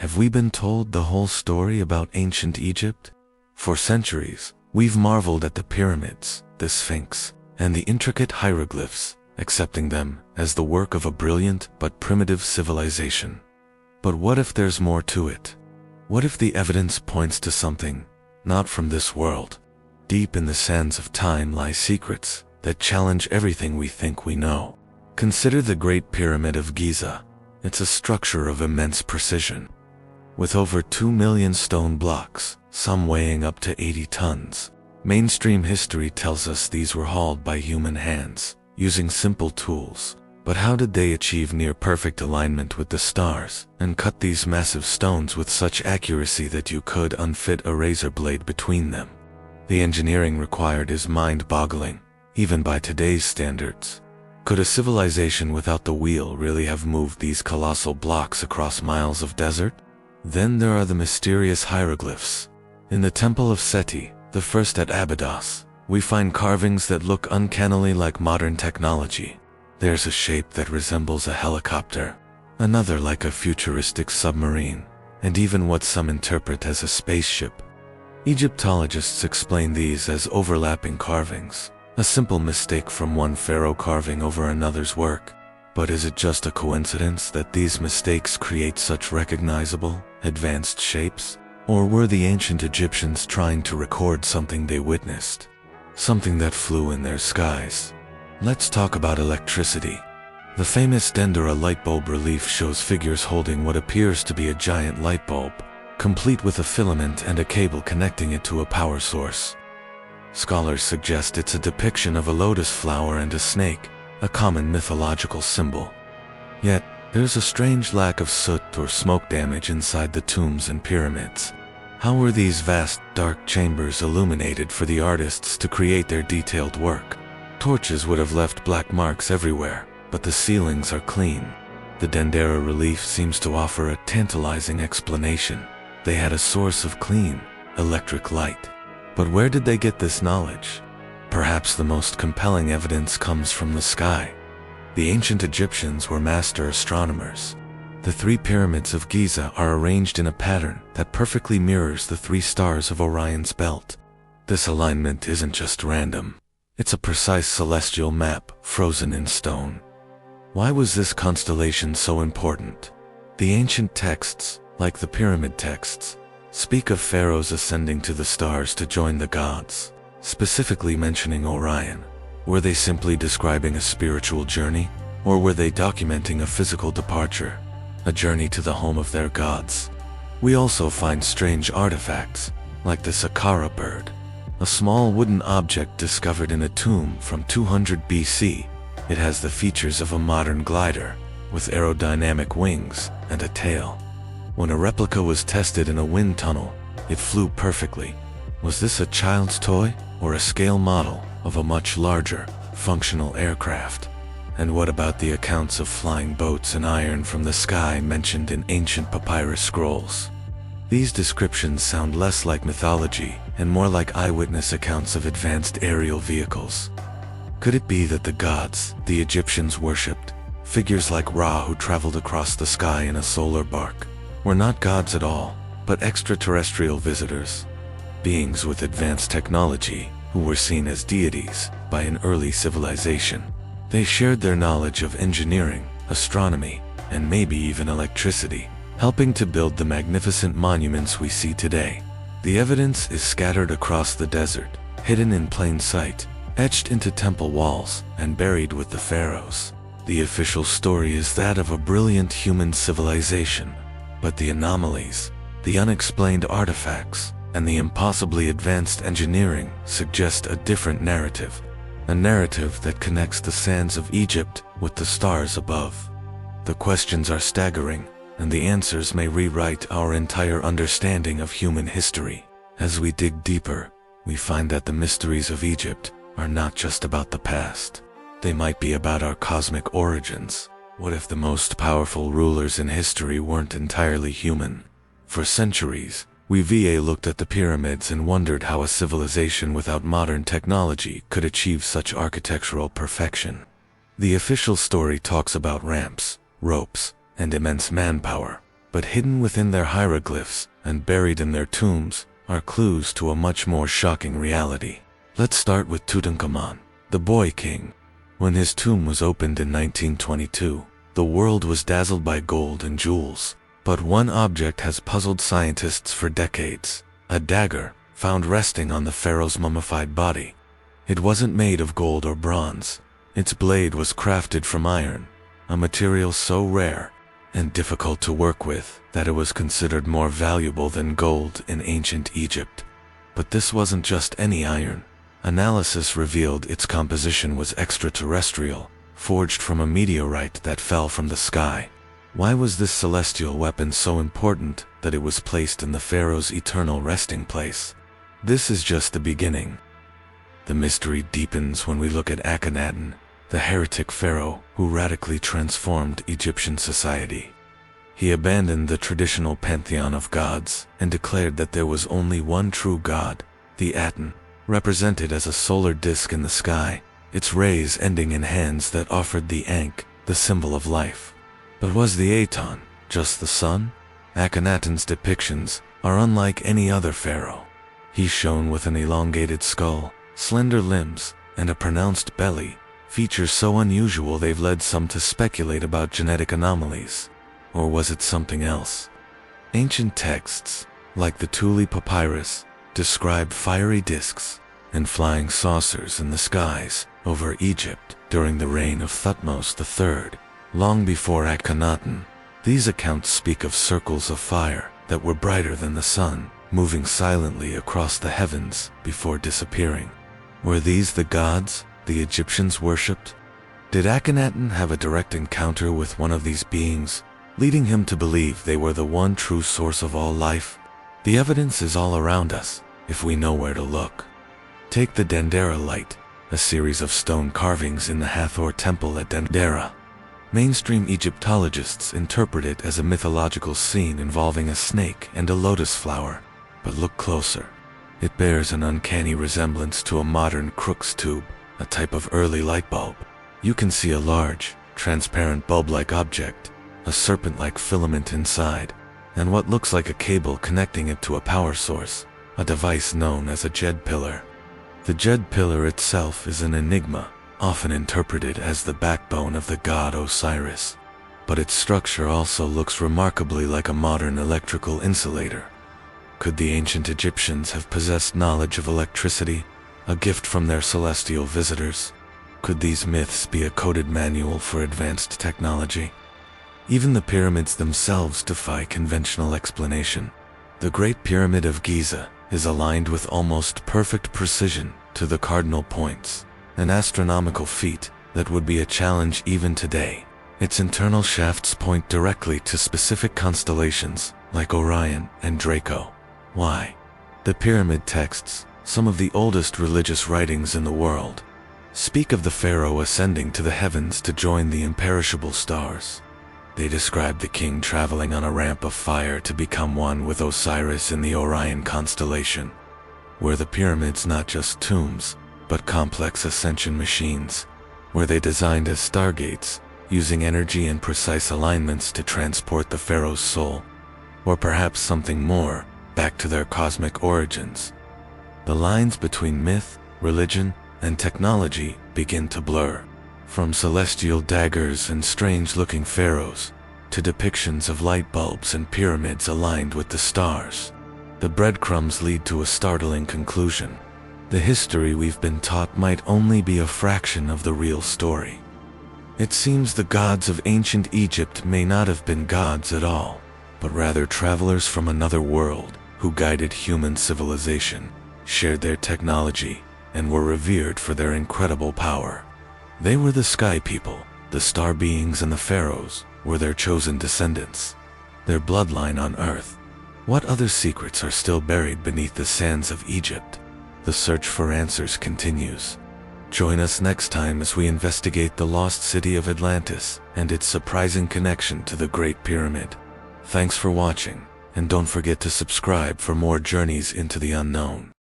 Have we been told the whole story about ancient Egypt? For centuries, we've marveled at the pyramids, the Sphinx, and the intricate hieroglyphs, accepting them as the work of a brilliant but primitive civilization. But what if there's more to it? What if the evidence points to something not from this world? Deep in the sands of time lie secrets that challenge everything we think we know. Consider the Great Pyramid of Giza. It's a structure of immense precision. With over 2 million stone blocks, some weighing up to 80 tons. Mainstream history tells us these were hauled by human hands, using simple tools. But how did they achieve near-perfect alignment with the stars, and cut these massive stones with such accuracy that you could unfit a razor blade between them? The engineering required is mind-boggling, even by today's standards. Could a civilization without the wheel really have moved these colossal blocks across miles of desert? Then there are the mysterious hieroglyphs. In the Temple of Seti, the first at Abydos, we find carvings that look uncannily like modern technology. There's a shape that resembles a helicopter, another like a futuristic submarine, and even what some interpret as a spaceship. Egyptologists explain these as overlapping carvings, a simple mistake from one pharaoh carving over another's work. But is it just a coincidence that these mistakes create such recognizable, advanced shapes? Or were the ancient Egyptians trying to record something they witnessed? Something that flew in their skies? Let's talk about electricity. The famous Dendera light bulb relief shows figures holding what appears to be a giant light bulb, complete with a filament and a cable connecting it to a power source. Scholars suggest it's a depiction of a lotus flower and a snake, a common mythological symbol. Yet, there's a strange lack of soot or smoke damage inside the tombs and pyramids. How were these vast, dark chambers illuminated for the artists to create their detailed work? Torches would have left black marks everywhere, but the ceilings are clean. The Dendera relief seems to offer a tantalizing explanation. They had a source of clean, electric light. But where did they get this knowledge? Perhaps the most compelling evidence comes from the sky. The ancient Egyptians were master astronomers. The 3 pyramids of Giza are arranged in a pattern that perfectly mirrors the 3 stars of Orion's belt. This alignment isn't just random. It's a precise celestial map frozen in stone. Why was this constellation so important? The ancient texts, like the pyramid texts, speak of pharaohs ascending to the stars to join the gods, specifically mentioning Orion. Were they simply describing a spiritual journey, or were they documenting a physical departure, a journey to the home of their gods? We also find strange artifacts, like the Saqqara bird, a small wooden object discovered in a tomb from 200 BC. It has the features of a modern glider, with aerodynamic wings and a tail. When a replica was tested in a wind tunnel, it flew perfectly. Was this a child's toy, or a scale model of a much larger, functional aircraft? And what about the accounts of flying boats and iron from the sky mentioned in ancient papyrus scrolls? These descriptions sound less like mythology and more like eyewitness accounts of advanced aerial vehicles. Could it be that the gods the Egyptians worshipped, figures like Ra who traveled across the sky in a solar bark, were not gods at all, but extraterrestrial visitors? Beings with advanced technology who were seen as deities by an early civilization. They shared their knowledge of engineering, astronomy, and maybe even electricity, helping to build the magnificent monuments we see today. The evidence is scattered across the desert, hidden in plain sight, etched into temple walls, and buried with the pharaohs. The official story is that of a brilliant human civilization, but the anomalies, the unexplained artifacts, and the impossibly advanced engineering suggest a different narrative, a narrative that connects the sands of Egypt with the stars above. The questions are staggering, and the answers may rewrite our entire understanding of human history. As we dig deeper, we find that the mysteries of Egypt are not just about the past. They might be about our cosmic origins. What if the most powerful rulers in history weren't entirely human? For centuries, we looked at the pyramids and wondered how a civilization without modern technology could achieve such architectural perfection. The official story talks about ramps, ropes, and immense manpower. But hidden within their hieroglyphs and buried in their tombs are clues to a much more shocking reality. Let's start with Tutankhamun, the Boy King. When his tomb was opened in 1922, the world was dazzled by gold and jewels. But one object has puzzled scientists for decades: a dagger found resting on the pharaoh's mummified body. It wasn't made of gold or bronze. Its blade was crafted from iron, a material so rare and difficult to work with that it was considered more valuable than gold in ancient Egypt. But this wasn't just any iron. Analysis revealed its composition was extraterrestrial, forged from a meteorite that fell from the sky. Why was this celestial weapon so important that it was placed in the pharaoh's eternal resting place? This is just the beginning. The mystery deepens when we look at Akhenaten, the heretic pharaoh who radically transformed Egyptian society. He abandoned the traditional pantheon of gods and declared that there was only one true god, the Aten, represented as a solar disk in the sky, its rays ending in hands that offered the Ankh, the symbol of life. But was the Aton just the sun? Akhenaten's depictions are unlike any other pharaoh. He's shown with an elongated skull, slender limbs, and a pronounced belly, features so unusual they've led some to speculate about genetic anomalies. Or was it something else? Ancient texts, like the Thule Papyrus, describe fiery disks and flying saucers in the skies over Egypt during the reign of Thutmose III, long before Akhenaten. These accounts speak of circles of fire that were brighter than the sun, moving silently across the heavens before disappearing. Were these the gods the Egyptians worshipped? Did Akhenaten have a direct encounter with one of these beings, leading him to believe they were the one true source of all life? The evidence is all around us, if we know where to look. Take the Dendera Light, a series of stone carvings in the Hathor Temple at Dendera. Mainstream Egyptologists interpret it as a mythological scene involving a snake and a lotus flower. But look closer. It bears an uncanny resemblance to a modern Crookes tube, a type of early light bulb. You can see a large, transparent bulb-like object, a serpent-like filament inside, and what looks like a cable connecting it to a power source, a device known as a Jed pillar. The Jed pillar itself is an enigma, often interpreted as the backbone of the god Osiris. But its structure also looks remarkably like a modern electrical insulator. Could the ancient Egyptians have possessed knowledge of electricity, a gift from their celestial visitors? Could these myths be a coded manual for advanced technology? Even the pyramids themselves defy conventional explanation. The Great Pyramid of Giza is aligned with almost perfect precision to the cardinal points, an astronomical feat that would be a challenge even today. Its internal shafts point directly to specific constellations like Orion and Draco. Why? The pyramid texts, some of the oldest religious writings in the world, speak of the pharaoh ascending to the heavens to join the imperishable stars. They describe the king traveling on a ramp of fire to become one with Osiris in the Orion constellation. Were the pyramids not just tombs, but complex ascension machines? Were they designed as stargates, using energy and precise alignments to transport the pharaoh's soul? Or perhaps something more, back to their cosmic origins? The lines between myth, religion, and technology begin to blur. From celestial daggers and strange-looking pharaohs, to depictions of light bulbs and pyramids aligned with the stars, the breadcrumbs lead to a startling conclusion. The history we've been taught might only be a fraction of the real story. It seems the gods of ancient Egypt may not have been gods at all, but rather travelers from another world who guided human civilization, shared their technology, and were revered for their incredible power. They were the sky people. The star beings and the pharaohs were their chosen descendants, their bloodline on earth. What other secrets are still buried beneath the sands of Egypt? The search for answers continues. Join us next time as we investigate the lost city of Atlantis and its surprising connection to the Great Pyramid. Thanks for watching, and don't forget to subscribe for more journeys into the unknown.